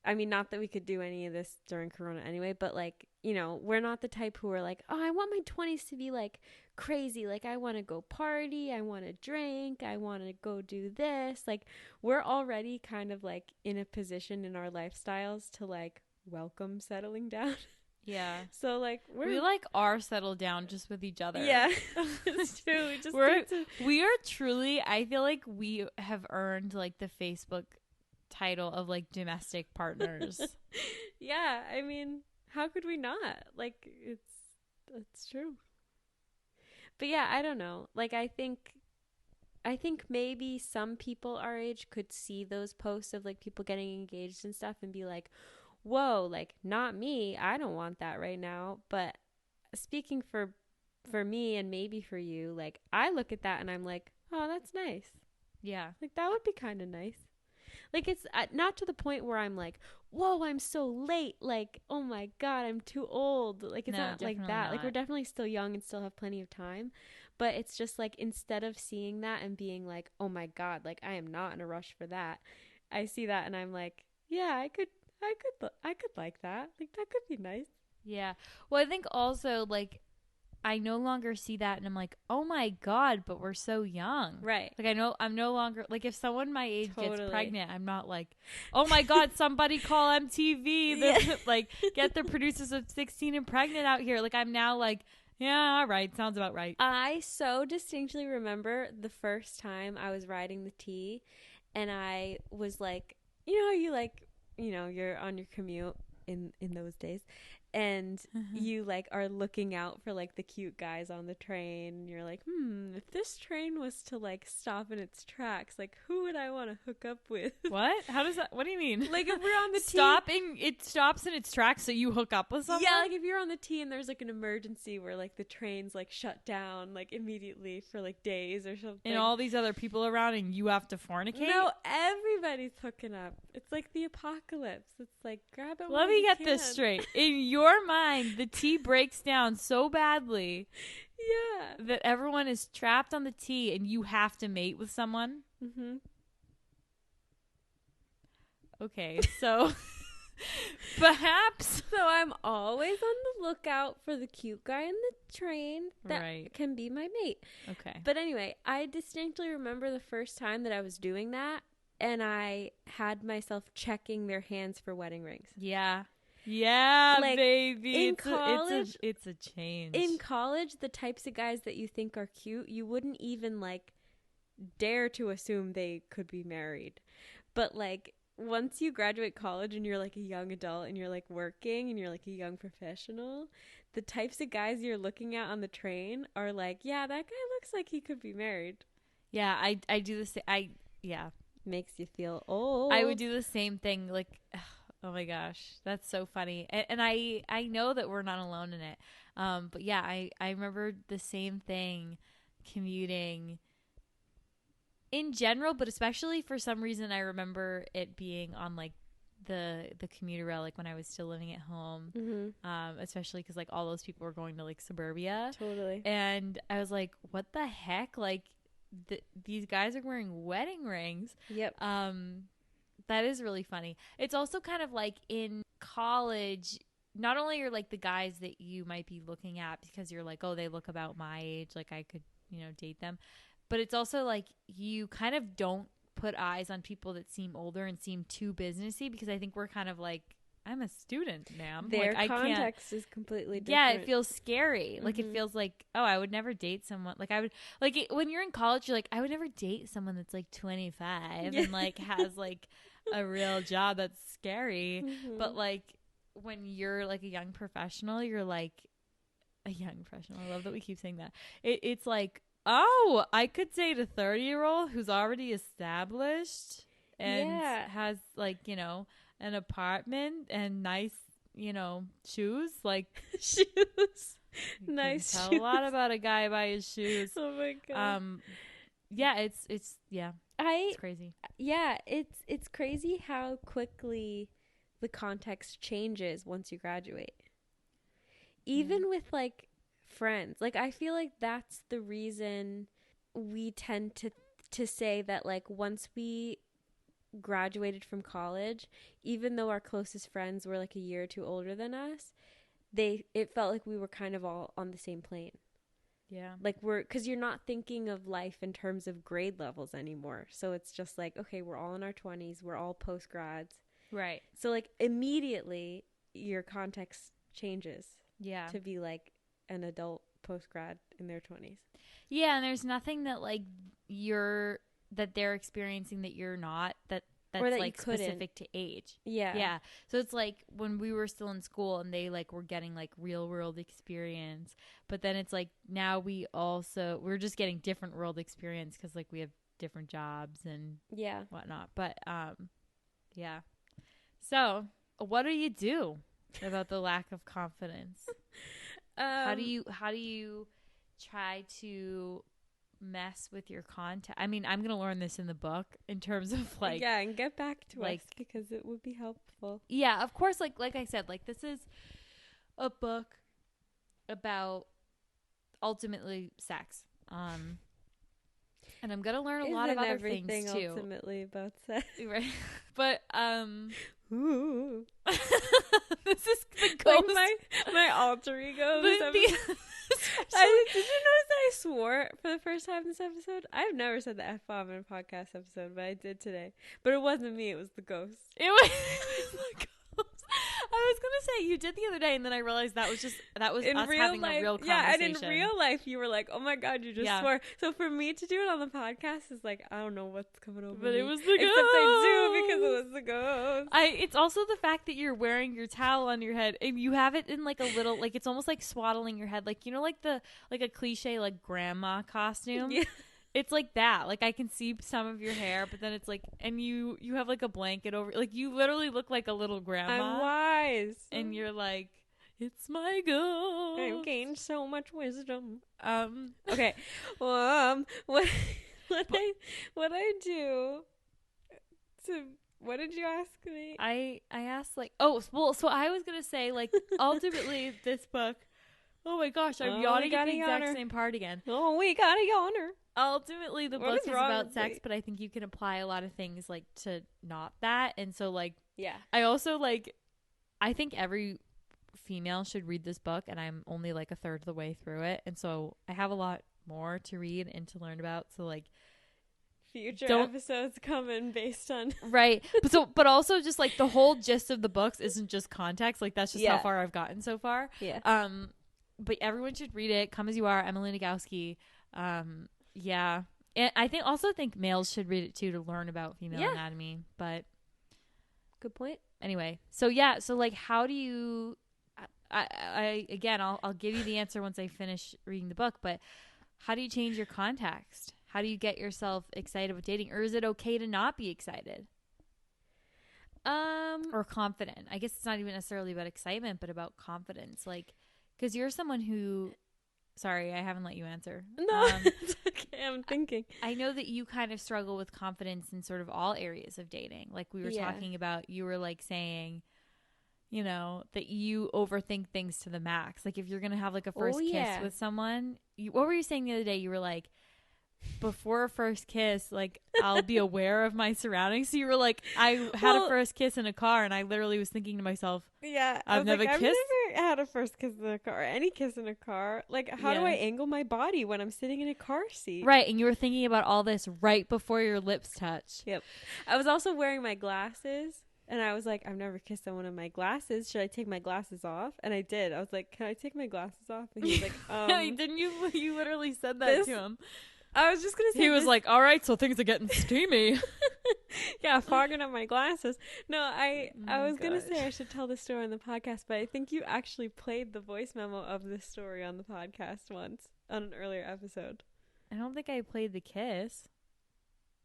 I mean, not that we could do any of this during Corona anyway, but like, you know, we're not the type who are like, oh, I want my 20s to be like crazy. Like, I want to go party. I want to drink. I want to go do this. Like, we're already kind of like in a position in our lifestyles to like welcome settling down. Yeah. So like we like are settled down just with each other. Yeah. It's true. We are truly, I feel like we have earned like the Facebook title of like domestic partners. Yeah, I mean, how could we not? Like it's true. But yeah, I don't know. Like I think maybe some people our age could see those posts of like people getting engaged and stuff and be like, whoa, like not me. I don't want that right now. But speaking for me and maybe for you, like I look at that and I'm like, oh, that's nice. Yeah. Like that would be kind of nice. Like it's not to the point where I'm like, whoa, I'm so late. Like, oh my God, I'm too old. Like it's not like that. Like we're definitely still young and still have plenty of time. But it's just like instead of seeing that and being like, oh my God, like I am not in a rush for that. I see that and I'm like, yeah, I could like that. Like that could be nice. Yeah. Well, I think also like I no longer see that and I'm like, oh my God, but we're so young. Right. Like I'm no longer like if someone my age Totally. gets pregnant, I'm not like, oh my God, somebody call MTV. Yeah. Like get the producers of 16 and Pregnant out here. Like I'm now like, yeah, all right, sounds about right. I so distinctly remember the first time I was riding the T and I was like, you know, you're on your commute in those days and you like are looking out for like the cute guys on the train and you're like, if this train was to like stop in its tracks, like who would I want to hook up with? What? How does that, what do you mean? Like if we're on the it stops in its tracks so you hook up with someone? Yeah, like if you're on the T and there's like an emergency where like the train's like shut down like immediately for like days or something. And all these other people around and you have to fornicate? No, everybody's hooking up. It's like the apocalypse. It's like grab it. Let me get this straight. In your mind, the T breaks down so badly, yeah, that everyone is trapped on the T and you have to mate with someone. Mm-hmm. Okay, so perhaps. So I'm always on the lookout for the cute guy in the train that can be my mate. Okay. But anyway, I distinctly remember the first time that I was doing that, and I had myself checking their hands for wedding rings. Yeah. Yeah, like, baby. In college, it's a change. In college, the types of guys that you think are cute, you wouldn't even like dare to assume they could be married. But like once you graduate college and you're like a young adult and you're like working and you're like a young professional, the types of guys you're looking at on the train are like, yeah, that guy looks like he could be married. Yeah, I do the same. Yeah. Makes you feel old. I would do the same thing. Like, oh my gosh, that's so funny. And I know that we're not alone in it. But yeah, I remember the same thing commuting in general, but especially for some reason I remember it being on like the commuter rail, like when I was still living at home. Mm-hmm. Especially because like all those people were going to like suburbia. Totally. And I was like, what the heck? Like these guys are wearing wedding rings. Yep. That is really funny. It's also kind of like in college, not only are like the guys that you might be looking at because you're like, oh, they look about my age, like I could, date them. But it's also like you kind of don't put eyes on people that seem older and seem too businessy because I think we're kind of like, I'm a student, ma'am. Their like, context is completely different. Yeah, it feels scary. Like it feels like, oh, I would never date someone. Like I would, like when you're in college, you're like, I would never date someone that's like 25 and like has like a real job. That's scary. But like when you're like a young professional, you're like a young professional. I love that we keep saying that. It's like, oh, I could date a 30-year-old who's already established and has like, an apartment and nice, shoes. Like Shoes. you Nice can tell shoes. a lot about a guy by his shoes. Oh my god. Yeah, it's crazy. Yeah, it's crazy how quickly the context changes once you graduate. Even with like friends. Like I feel like that's the reason we tend to say that like once we graduated from college, even though our closest friends were like a year or two older than us, it felt like we were kind of all on the same plane. Yeah. Like because you're not thinking of life in terms of grade levels anymore. So it's just like, okay, we're all in our 20s. We're all post grads. Right. So like immediately your context changes. Yeah. To be like an adult post grad in their 20s. Yeah. And there's nothing that like that they're experiencing that you're not, that's that like specific to age. Yeah. Yeah. So it's like when we were still in school and they like were getting like real world experience, but then it's like now we're just getting different world experience because like we have different jobs and whatnot. But yeah. So what do you do about the lack of confidence? How do you try to mess with your content? I mean, I'm gonna learn this in the book in terms of like and get back to us because it would be helpful. Yeah, of course. Like I said, like this is a book about ultimately sex. And I'm gonna learn a lot of other things too. Ultimately about sex, right? But ooh. This is the ghost. Like my alter ego. Did you notice I swore for the first time this episode? I've never said the F-bomb in a podcast episode, but I did today. But it wasn't me, it was the ghost. It was the ghost. I was gonna say you did the other day, and then I realized that was in us having a real conversation. Yeah, and in real life, you were like, "Oh my god, you just swore." So for me to do it on the podcast is like, I don't know what's coming over but me. It was the ghost. Except I do because it was the ghost. It's also the fact that you're wearing your towel on your head, and you have it in like a little, like it's almost like swaddling your head, like like a cliche like grandma costume. Yeah. It's like that. Like I can see some of your hair, but then it's like, and you have like a blanket over. Like you literally look like a little grandma. I'm wise, and you're like, it's my ghost. I've gained so much wisdom. Okay. Well, what I do to. What did you ask me? I asked like, so I was gonna say like, ultimately this book. Oh my gosh, I'm yawning at the exact same part again. Oh, we got a yawner. Ultimately, the book is about sex, but I think you can apply a lot of things like to not that. And so like, yeah, I also like, I think every female should read this book, and I'm only like a third of the way through it. And so I have a lot more to read and to learn about. So like, future episodes coming based on right. But also just like the whole gist of the books isn't just context. Like that's just how far I've gotten so far. Yeah. But everyone should read it. Come As You Are, Emily Nagowski. Yeah. And I think males should read it too to learn about female anatomy. But good point. Anyway, so yeah, so like how do you I'll give you the answer once I finish reading the book, but how do you change your context? How do you get yourself excited about dating? Or is it okay to not be excited? Or confident? I guess it's not even necessarily about excitement, but about confidence. Like, because you're someone who... Sorry, I haven't let you answer. No, it's okay. I'm thinking. I know that you kind of struggle with confidence in sort of all areas of dating. Like we were talking about, you were like saying, that you overthink things to the max. Like if you're going to have like a first kiss with someone, what were you saying the other day? You were like, before a first kiss, like I'll be aware of my surroundings. So you were like, I had a first kiss in a car, and I literally was thinking to myself, I've never kissed. I've never had a first kiss in a car, or any kiss in a car. Like, how do I angle my body when I'm sitting in a car seat? Right, and you were thinking about all this right before your lips touch. Yep. I was also wearing my glasses, and I was like, I've never kissed someone in my glasses. Should I take my glasses off? And I did. I was like, can I take my glasses off? And he was like, Didn't you? You literally said that to him. I was just gonna say he was like, all right, so things are getting steamy. Yeah, fogging up my glasses. No, I was gonna say I should tell the story on the podcast, but I think you actually played the voice memo of this story on the podcast once on an earlier episode. I don't think I played the kiss.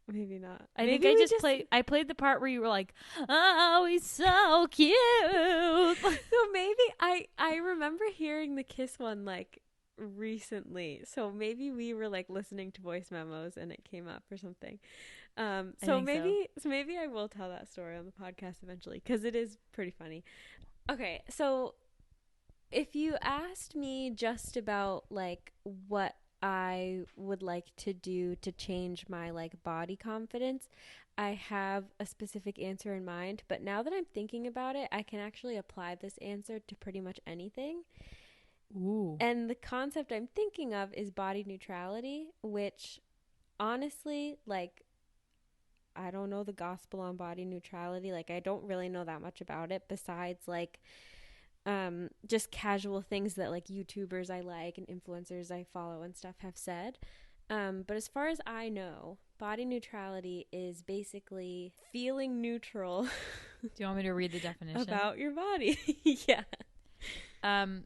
Maybe not. I Maybe think we just I played the part where you were like, oh, he's so cute. So maybe I remember hearing the kiss one like recently. So maybe we were like listening to voice memos and it came up or something. I So think so. maybe I will tell that story on the podcast eventually because it is pretty funny. Okay, so if you asked me just about like what I would like to do to change my like body confidence, I have a specific answer in mind, but now that I'm thinking about it, I can actually apply this answer to pretty much anything. Ooh. And the concept I'm thinking of is body neutrality, which honestly, like I don't know the gospel on body neutrality. Like I don't really know that much about it besides like just casual things that like YouTubers I like and influencers I follow and stuff have said. But as far as I know, body neutrality is basically feeling neutral Do you want me to read the definition? about your body. Yeah.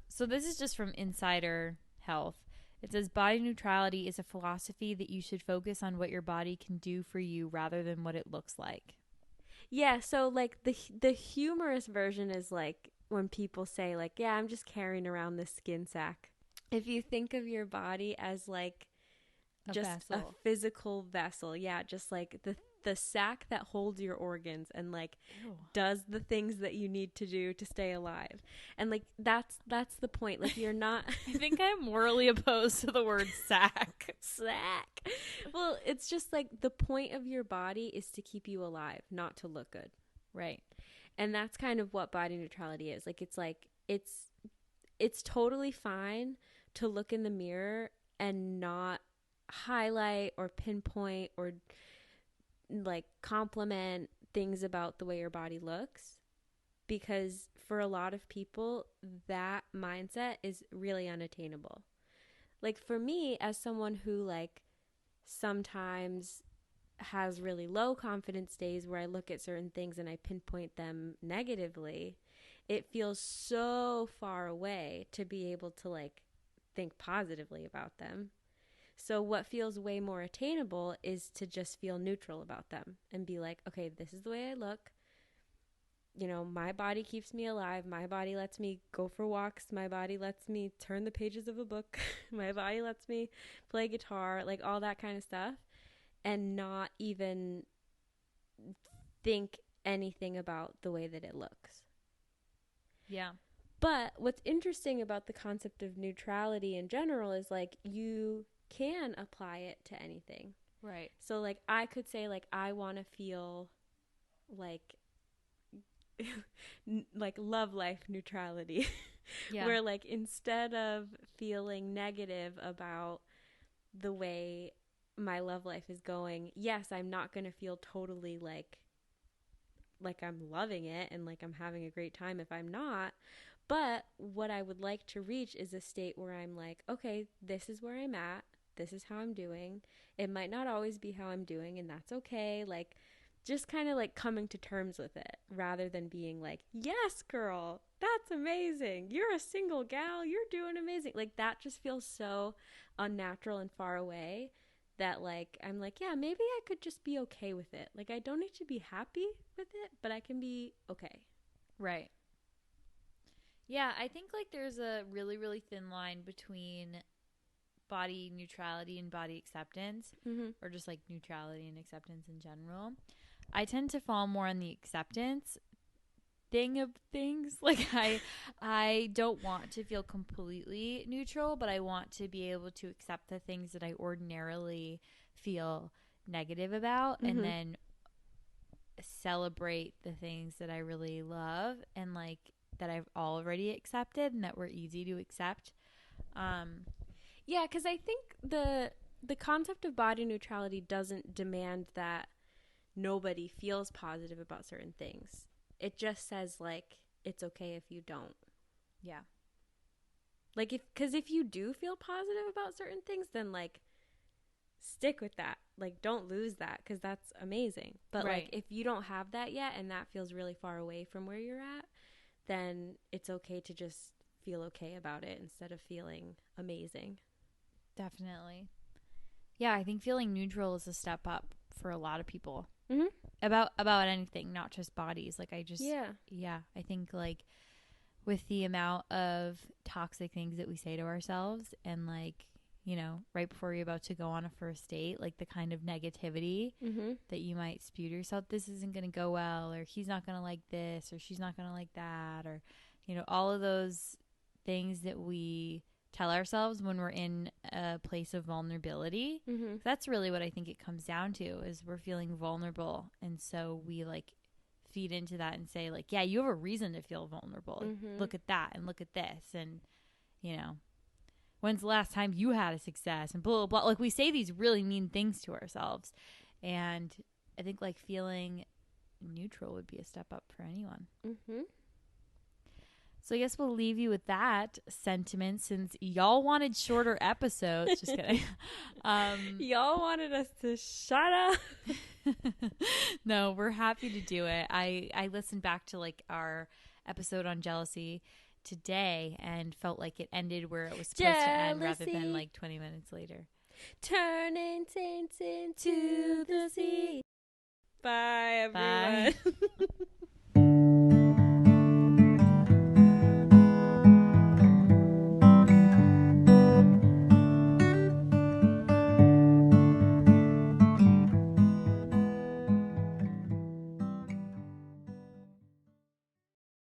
So this is just from Insider Health. It says body neutrality is a philosophy that you should focus on what your body can do for you rather than what it looks like. Yeah, so like the humorous version is like when people say like, yeah, I'm just carrying around this skin sack. If you think of your body as like just a physical vessel, yeah, just like the sack that holds your organs and like Ew. does the things that you need to do to stay alive. And like that's the point. Like you're not I think I'm morally opposed to the word sack. sack. Well, it's just like the point of your body is to keep you alive, not to look good. Right. And that's kind of what body neutrality is. Like it's totally fine to look in the mirror and not highlight or pinpoint or like compliment things about the way your body looks, because for a lot of people that mindset is really unattainable. Like for me, as someone who like sometimes has really low confidence days where I look at certain things and I pinpoint them negatively, it feels so far away to be able to like think positively about them. So what feels way more attainable is to just feel neutral about them and be like, okay, this is the way I look. You know, my body keeps me alive. My body lets me go for walks. My body lets me turn the pages of a book. My body lets me play guitar, like all that kind of stuff, and not even think anything about the way that it looks. Yeah. But what's interesting about the concept of neutrality in general is like you can apply it to anything. Right. So like I could say like I want to feel like like love life neutrality. Yeah. Where like instead of feeling negative about the way my love life is going, yes, I'm not going to feel totally like I'm loving it and like I'm having a great time if I'm not. But what I would like to reach is a state where I'm like, okay, this is where I'm at. This is how I'm doing. It might not always be how I'm doing, and that's okay. Like, just kind of like coming to terms with it rather than being like, yes, girl, that's amazing. You're a single gal. You're doing amazing. Like, that just feels so unnatural and far away that, like, I'm like, yeah, maybe I could just be okay with it. Like, I don't need to be happy with it, but I can be okay. Right. Yeah, I think like there's a really, really thin line between body neutrality and body acceptance, or just like neutrality and acceptance in general. I tend to fall more on the acceptance thing of things. Like I don't want to feel completely neutral, but I want to be able to accept the things that I ordinarily feel negative about, and then celebrate the things that I really love and like that I've already accepted and that were easy to accept. Yeah, because I think the concept of body neutrality doesn't demand that nobody feels positive about certain things. It just says like it's okay if you don't. Yeah. Like if you do feel positive about certain things, then like stick with that. Like don't lose that because that's amazing. But Right. like if you don't have that yet and that feels really far away from where you're at, then it's okay to just feel okay about it instead of feeling amazing. Definitely. Yeah, I think feeling neutral is a step up for a lot of people. Mm-hmm. About anything, not just bodies. Like I just Yeah. I think like with the amount of toxic things that we say to ourselves, and like, you know, right before you're about to go on a first date, like the kind of negativity Mm-hmm. that you might spew to yourself, this isn't going to go well, or he's not going to like this, or she's not going to like that, or, you know, all of those things that we tell ourselves when we're in a place of vulnerability. Mm-hmm. That's really what I think it comes down to, is we're feeling vulnerable, and so we like feed into that and say like, yeah, you have a reason to feel vulnerable. Mm-hmm. Look at that and look at this, and, you know, when's the last time you had a success, and blah, blah, blah. Like we say these really mean things to ourselves. And I think like feeling neutral would be a step up for anyone. Mm-hmm. So I guess we'll leave you with that sentiment, since y'all wanted shorter episodes. Just kidding. Y'all wanted us to shut up. No, we're happy to do it. I listened back to like our episode on jealousy today and felt like it ended where it was supposed to end, rather than like 20 minutes later. Turning saints into the sea. Bye, everyone. Bye.